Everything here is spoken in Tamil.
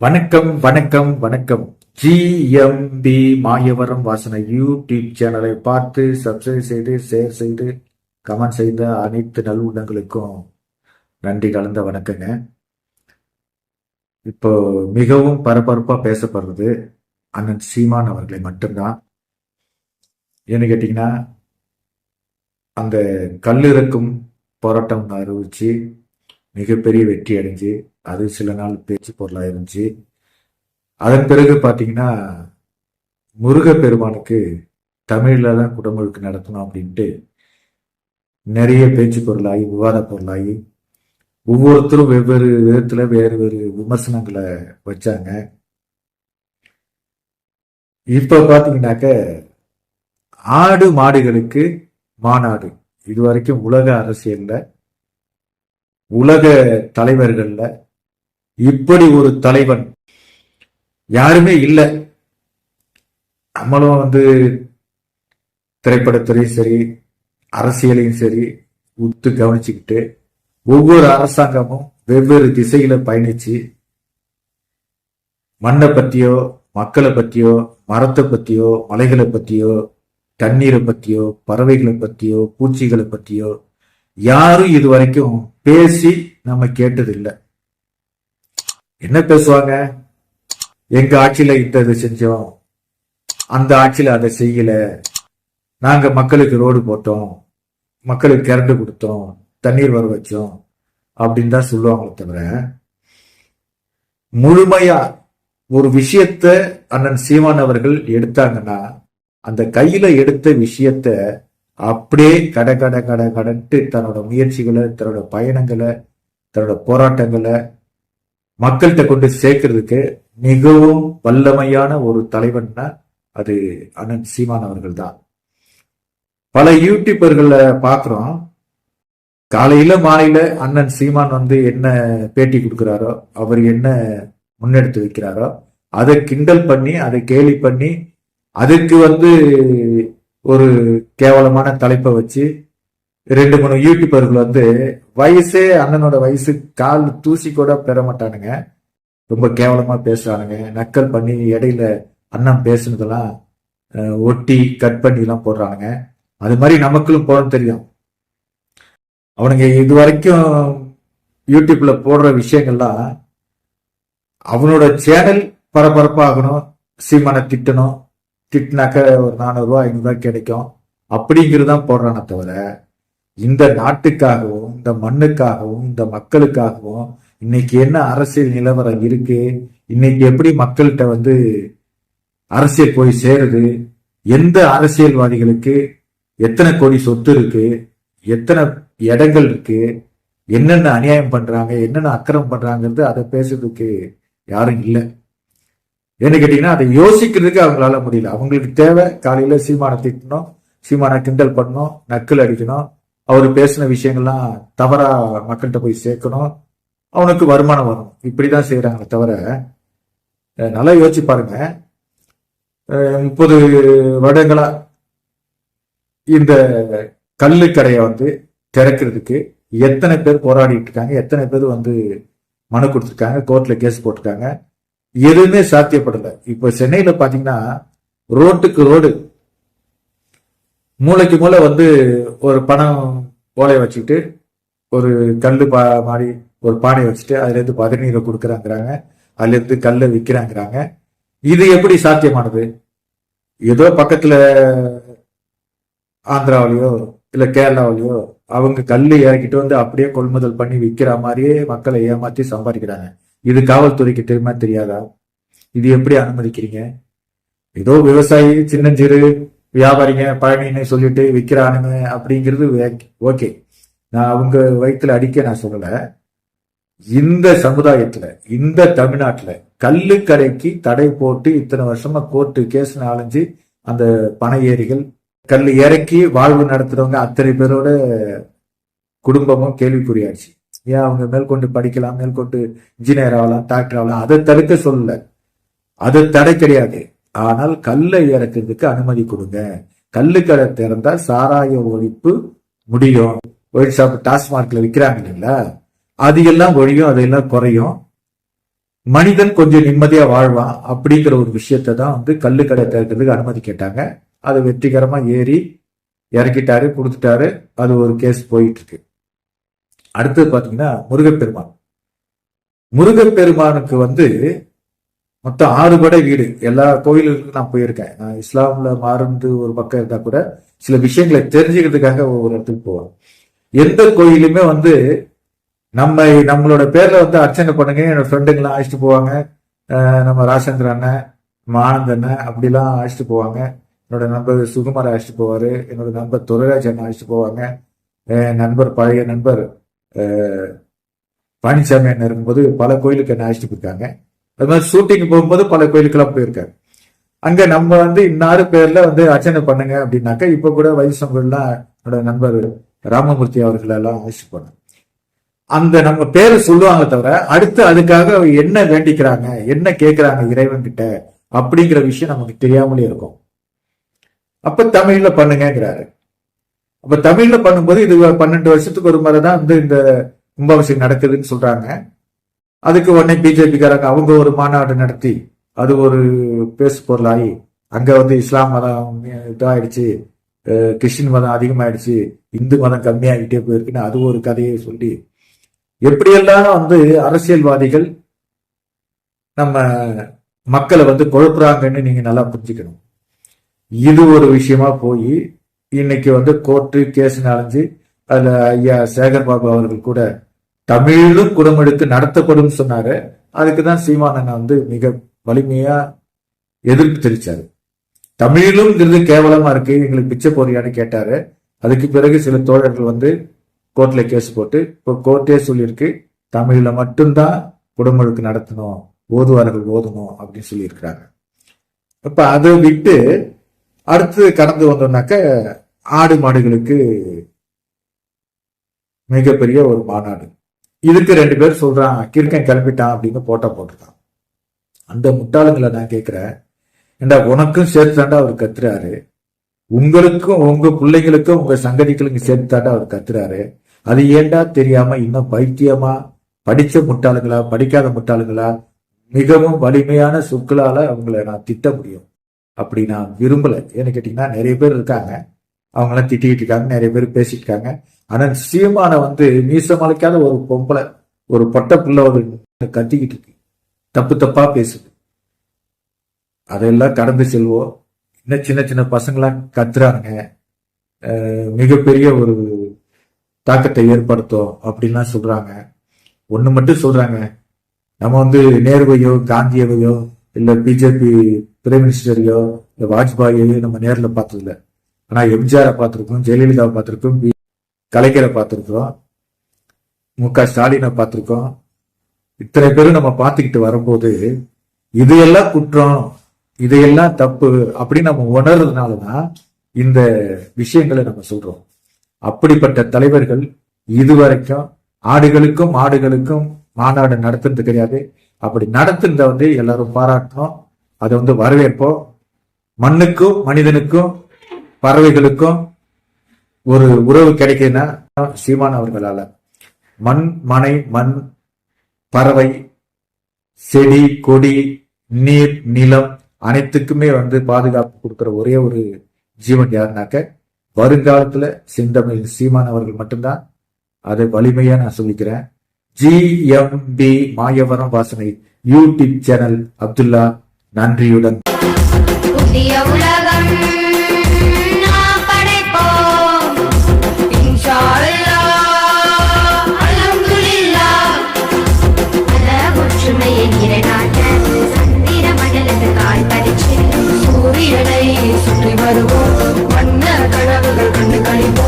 வணக்கம் வணக்கம் வணக்கம். ஜிஎம்பி மாயவரம் வாசனை யூடியூப் சேனலை பார்த்து சப்ஸ்கிரைப் செய்து ஷேர் செய்து கமெண்ட் செய்த அனைத்து நல்லுள்ளங்களுக்கும் நன்றி கலந்த வணக்கங்க. இப்போ மிகவும் பரபரப்பா பேசப்படுறது அண்ணன் சீமான் அவர்களை மட்டும்தான். ஏன்னு கேட்டீங்கன்னா, அந்த கல்லிறக்கும் போராட்டம் அறிவிச்சு மிகப்பெரிய வெற்றி அடைஞ்சு அது சில நாள் பேச்சு பொருளாக இருந்துச்சு. அதன் பிறகு பார்த்தீங்கன்னா, முருகப்பெருமானுக்கு தமிழில் தான் குடமுழுக்கு நடத்தணும் அப்படின்ட்டு நிறைய பேச்சு பொருளாகி விவாத பொருளாகி ஒவ்வொருத்தரும் வெவ்வேறு விதத்துல வேறு வேறு விமர்சனங்களை வச்சாங்க. இப்ப பாத்தீங்கன்னாக்க ஆடு மாடுகளுக்கு மாநாடு இதுவரைக்கும் உலக அரசியல்ல உலக தலைவர்கள்ல இப்படி ஒரு தலைவன் யாருமே இல்லை. நம்மளும் திரைப்படத்துறையும் சரி அரசியலையும் சரி உத்து கவனிச்சுக்கிட்டு ஒவ்வொரு அரசாங்கமும் வெவ்வேறு திசையில பயணிச்சு மண்ணை பத்தியோ மக்களை பத்தியோ மரத்தை பத்தியோ மலைகளை பத்தியோ தண்ணீரை பத்தியோ பறவைகளை பத்தியோ பூச்சிகளை பத்தியோ யாரும் இது வரைக்கும் பேசி நம்ம கேட்டதில்லை. என்ன பேசுவாங்க? எங்க ஆட்சியில இந்த இதை செஞ்சோம், அந்த ஆட்சியில அதை செய்யல, நாங்க மக்களுக்கு ரோடு போட்டோம், மக்களுக்கு கரண்ட் கொடுத்தோம், தண்ணீர் வர வச்சோம் அப்படின்னு தான் சொல்லுவாங்களே தவிர முழுமையா ஒரு விஷயத்த அண்ணன் சீமான் அவர்கள் எடுத்தாங்கன்னா அந்த கையில எடுத்த விஷயத்த அப்படியே கடன்ட்டு தன்னோட முயற்சிகளை தன்னோட பயணங்களை தன்னோட போராட்டங்களை மக்கள்கிட்ட கொண்டு சேர்க்கறதுக்கு மிகவும் வல்லமையான ஒரு தலைவன்னா அது அண்ணன் சீமான் அவர்கள் தான். பல யூடியூபர்களை பாக்குறோம், காலையில மாலையில அண்ணன் சீமான் என்ன பேட்டி கொடுக்கிறாரோ, அவர் என்ன முன்னெடுத்து வைக்கிறாரோ அதை கிண்டல் பண்ணி அதை கேலி பண்ணி அதுக்கு ஒரு கேவலமான தலைப்பை வச்சு 2-3 யூடியூபர்கள் வயசே அண்ணனோட வயசு கால் தூசி கூட பெற மாட்டானுங்க, ரொம்ப கேவலமா பேசுறானுங்க. நக்கல் பண்ணி இடையில அண்ணன் பேசுனதெல்லாம் ஒட்டி கட் பண்ணி எல்லாம் போடுறானுங்க. அது மாதிரி நமக்குள்ளும் போட தெரியும். அவனுங்க இது வரைக்கும் யூடியூப்ல போடுற விஷயங்கள்லாம் அவனோட சேனல் பரபரப்பாகணும், சீமான திட்டணும், திட்டினாக்க ஒரு 400 ரூபா 500 ரூபாய் கிடைக்கும் அப்படிங்கிறதான் போடுறானே தவிர இந்த நாட்டுக்காகவும் இந்த மண்ணுக்காகவும் இந்த மக்களுக்காகவும் இன்னைக்கு என்ன அரசியல் நிலவரம் இருக்கு, இன்னைக்கு எப்படி மக்கள்கிட்ட அரசியல் போய் சேருது, எந்த அரசியல்வாதிகளுக்கு எத்தனை கோடி சொத்து இருக்கு, எத்தனை இடங்கள் இருக்கு, என்னென்ன அநியாயம் பண்றாங்க, என்னென்ன அக்கிரமம் பண்றாங்கிறது அதை பேசுறதுக்கு யாரும் இல்லை. ஏன்னு கேட்டீங்கன்னா அதை யோசிக்கிறதுக்கு அவங்களால முடியல. அவங்களுக்கு தேவை காலையில சீமான திட்டணும், சீமான கிண்டல் பண்ணணும், நக்கல் அடிக்கணும், அவர் பேசின விஷயங்கள்லாம் தவறா மக்கள்கிட்ட போய் சேர்க்கணும், அவனுக்கு வருமானம் வரும். இப்படிதான் செய்யறாங்களே தவிர நல்லா யோசிச்சு பாருங்க. 30 வருடங்களா இந்த கல்லுக்கடையை திறக்கிறதுக்கு எத்தனை பேர் போராடிட்டு இருக்காங்க, எத்தனை பேர் மனு கொடுத்துருக்காங்க, கோர்ட்ல கேஸ் போட்டிருக்காங்க, எதுவுமே சாத்தியப்படல. இப்ப சென்னையில பாத்தீங்கன்னா ரோட்டுக்கு ரோடு மூளைக்கு மூளை ஒரு பணம் ஓலையை வச்சுக்கிட்டு ஒரு கல்லு மாடி ஒரு பானை வச்சுட்டு அதுல இருந்து பதநீரை கொடுக்குறாங்கிறாங்க, அதுல இருந்து கல்லை விற்கிறாங்கிறாங்க. இது எப்படி சாத்தியமானது? ஏதோ பக்கத்துல ஆந்திராவிலயோ இல்ல கேரளாவிலயோ அவங்க கல்லு இறக்கிட்டு அப்படியே கொள்முதல் பண்ணி விற்கிற மாதிரியே மக்களை ஏமாத்தி சம்பாதிக்கிறாங்க. இது காவல்துறைக்கு தெரியுமா தெரியாதா? இது எப்படி அனுமதிக்கிறீங்க? ஏதோ விவசாயி சின்னஞ்சிறு வியாபாரிங்க பழனின்னு சொல்லிட்டு விற்கிறானுங்க அப்படிங்கிறது ஓகே, நான் அவங்க வயிற்றுல அடிக்க நான் சொல்லல. இந்த சமுதாயத்துல இந்த தமிழ்நாட்டுல கல்லுக்கடைக்கு தடை போட்டு இத்தனை வருஷமா கோர்ட்டு கேஸ் அலைஞ்சு அந்த பனை ஏரிகள் கல் இறக்கி வாழ்வு நடத்துறவங்க அத்தனை பேரோட குடும்பமும் கேள்விக்குறியாச்சு. ஏன் அவங்க மேற்கொண்டு படிக்கலாம், மேற்கொண்டு இன்ஜினியர் ஆகலாம், டாக்டர் ஆகலாம், அதை தடுக்க சொல்லல, அது தடை கிடையாது. ஆனால் கல்லை இறக்கிறதுக்கு அனுமதி கொடுங்க. கல்லுக்கடை திறந்தா சாராய ஒழிப்பு முடியும். ஒயிட் ஷாப் டாஸ்மார்க்ல விற்கிறாங்க இல்லைங்களா, அது எல்லாம் ஒழியும், அதெல்லாம் குறையும். மனிதன் கொஞ்சம் நிம்மதியா வாழ்வான் அப்படிங்கிற ஒரு விஷயத்தை தான் வந்து கல்லு கடை திறக்கிறதுக்கு அனுமதி கேட்டாங்க. அது வெற்றிகரமா ஏறி இறக்கிட்டாரு, கொடுத்துட்டாரு. அது ஒரு கேஸ் போயிட்டு இருக்கு. அடுத்தது பாத்தீங்கன்னா முருகப்பெருமான். முருகப்பெருமானுக்கு வந்து மொத்தம் 6 படை வீடு. எல்லா கோயிலுக்கும் நான் போயிருக்கேன். நான் இஸ்லாம்ல மாறுந்து ஒரு பக்கம் இருந்தா கூட சில விஷயங்களை தெரிஞ்சுக்கிறதுக்காக ஒவ்வொரு இடத்துக்கு போவேன். எந்த கோயிலுமே வந்து நம்மளோட பேர்ல வந்து அர்ச்சனை பண்ணுங்க, என்னோட ஃப்ரெண்டுங்கெல்லாம் அழைச்சிட்டு போவாங்க. நம்ம ராசேந்திர அண்ணன், நம்ம ஆனந்த் அண்ணன் அப்படிலாம் அழைச்சிட்டு போவாங்க. என்னோட நண்பர் சுகுமார் அழைச்சிட்டு போவாரு, என்னோட நண்பர் துரைராஜ் அண்ணன் அழைச்சிட்டு போவாங்க, என் நண்பர் பழைய நண்பர் பழனிசாமி அண்ணன் இருக்கும்போது பல கோயிலுக்கு என்ன அழைச்சிட்டு போயிருக்காங்க. அது மாதிரி ஷூட்டிங் போகும்போது பல கோயிலுக்கெல்லாம் போயிருக்காங்க. அங்க நம்ம வந்து இன்னாறு பேர்ல வந்து அர்ச்சனை பண்ணுங்க அப்படின்னாக்கா இப்ப கூட வைசம்பெல்லாம் என்னோட நண்பர் ராமமூர்த்தி அவர்கள் எல்லாம் அழைச்சிட்டு போனாங்க. அந்த நம்ம பேரை சொல்லுவாங்க தவிர அடுத்து அதுக்காக என்ன வேண்டிக்கிறாங்க, என்ன கேட்கிறாங்க இறைவன் கிட்ட அப்படிங்கிற விஷயம் நமக்கு தெரியாமலே இருக்கும். அப்ப தமிழ்ல பண்ணுங்கிறாரு. அப்ப தமிழ்ல பண்ணும்போது இது 12 வருஷத்துக்கு ஒரு முறைதான் வந்து இந்த கும்பாபிஷேகம் நடக்குதுன்னு சொல்றாங்க. அதுக்கு உடனே பிஜேபிக்காரங்க அவங்க ஒரு மாநாடு நடத்தி அது ஒரு பேசு பொருளாகி அங்க வந்து இஸ்லாம் மதம் இதாயிடுச்சு, கிறிஸ்டின் மதம் அதிகமாயிடுச்சு, இந்து மதம் கம்மியாகிட்டே போயிருக்குன்னு அது ஒரு கதையை சொல்லி எப்படியெல்லாம் வந்து அரசியல்வாதிகள் நம்ம மக்களை வந்து குழப்புறாங்கன்னு நீங்க நல்லா புரிஞ்சுக்கணும். இது ஒரு விஷயமா போய் இன்னைக்கு வந்து கோர்ட்டு கேஸ் அலைஞ்சு அதுல ஐயா சேகர் பாபு அவர்கள் கூட தமிழிலும் குடமெடுத்து நடத்தப்படும் சொன்னாரு. அதுக்குதான் சீமானன் வந்து மிக வலிமையா எதிர்ப்பு தெரிவிச்சாரு. தமிழிலும் இருந்து கேவலமா இருக்கு, எங்களுக்கு பிச்சை போறியான்னு கேட்டாரு. அதுக்கு பிறகு சில தோழர்கள் வந்து கோர்ட்ல கேஸ் போட்டு இப்போ கோர்ட்டே சொல்லியிருக்கு தமிழ்ல மட்டும்தான் குடமுழுக்கு நடத்தணும், ஓதுவார்கள் ஓதணும் அப்படின்னு சொல்லியிருக்கிறாங்க. இப்ப அதை விட்டு அடுத்து கடந்து வந்தோம்னாக்க ஆடு மாடுகளுக்கு மிகப்பெரிய ஒரு மாநாடு. இதுக்கு 2 பேர் சொல்றான் கிறுக்கன் கிளம்பிட்டான் அப்படின்னு போட்டிருக்கான். அந்த முட்டாளுங்களை நான் கேட்கிறேன், ஏண்டா உனக்கும் சேர்த்துதாண்டா அவர் கத்துறாரு, உங்களுக்கும் உங்க பிள்ளைங்களுக்கும் உங்க சங்கதிகளுக்கும் சேர்த்துதாண்டா அவர் கத்துறாரு. அது ஏண்டா தெரியாம இன்னும் பைத்தியமா படிச்ச முட்டாளுங்களா படிக்காத முட்டாளுங்களா மிகவும் வலிமையான சொற்களால அவங்கள நான் திட்ட முடியும். அப்படி நான் விரும்பல. ஏன்னு கேட்டீங்கன்னா நிறைய பேர் இருக்காங்க, அவங்களாம் திட்டிக்கிட்டு இருக்காங்க, நிறைய பேர் பேசிட்டு இருக்காங்க. ஆனா சீமான வந்து மீச மலைக்காத ஒரு பொம்பளை, ஒரு பொட்ட புள்ள ஒரு கத்திக்கிட்டு இருக்கு, தப்பு தப்பா பேசுது. அதெல்லாம் கடந்து செல்வோம். இன்னும் சின்ன சின்ன பசங்களாம் கத்துறாங்க, மிகப்பெரிய ஒரு தாக்கத்தை ஏற்படுத்தும் அப்படின்லாம் சொல்றாங்க. ஒண்ணு மட்டும் சொல்றாங்க, நம்ம வந்து நேருவையோ காந்தியவையோ இல்ல பிஜேபி பிரைம் மினிஸ்டரையோ இல்ல வாஜ்பாயையோ நம்ம நேரில் பார்த்ததில்ல. ஆனா எம்ஜிஆரை பார்த்திருக்கோம், ஜெயலலிதாவை பார்த்திருக்கோம், கலைஞரை பார்த்திருக்கோம், முக ஸ்டாலினை பார்த்திருக்கோம். இத்தனை பேரும் நம்ம பார்த்துக்கிட்டு வரும்போது இதையெல்லாம் குற்றம், இதையெல்லாம் தப்பு அப்படின்னு நம்ம உணர்றதுனாலதான் இந்த விஷயங்களை நம்ம சொல்றோம். அப்படிப்பட்ட தலைவர்கள் இதுவரைக்கும் ஆடுகளுக்கும் மாடுகளுக்கும் மாநாடு நடத்துறது கிடையாது. அப்படி நடத்துறத வந்து எல்லாரும் பாராட்டணும், அதை வந்து வரவேற்போம். மண்ணுக்கும் மனிதனுக்கும் பறவைகளுக்கும் ஒரு உறவு கிடைக்குதுன்னா சீமான் அவர்களால மண் மனை மண் பறவை செடி கொடி நீர் நிலம் அனைத்துக்குமே வந்து பாதுகாப்பு கொடுக்கிற ஒரே ஒரு ஜீவன் யாருனாக்க வருங்காலத்துல செந்தமிழ் சீமான் அவர்கள் மட்டும்தான். அதை வலிமையா நான் சொல்லிக்கிறேன். GMB மாயவரம் வாசனை யூடியூப் சேனல் அப்துல்லா நன்றியுடன். புதிய உலகம் நாம் படைப்போம் இன்ஷா அல்லாஹ், அல்ஹம்துலில்லாஹ். ஒற்றுமையை நிலைநாட்ட சந்திர மண்டலத்து கால் பதிச்சு சூரியனை சுற்றி வருவோம், வண்ண கனவுகள் கண்டு கழிப்போம்.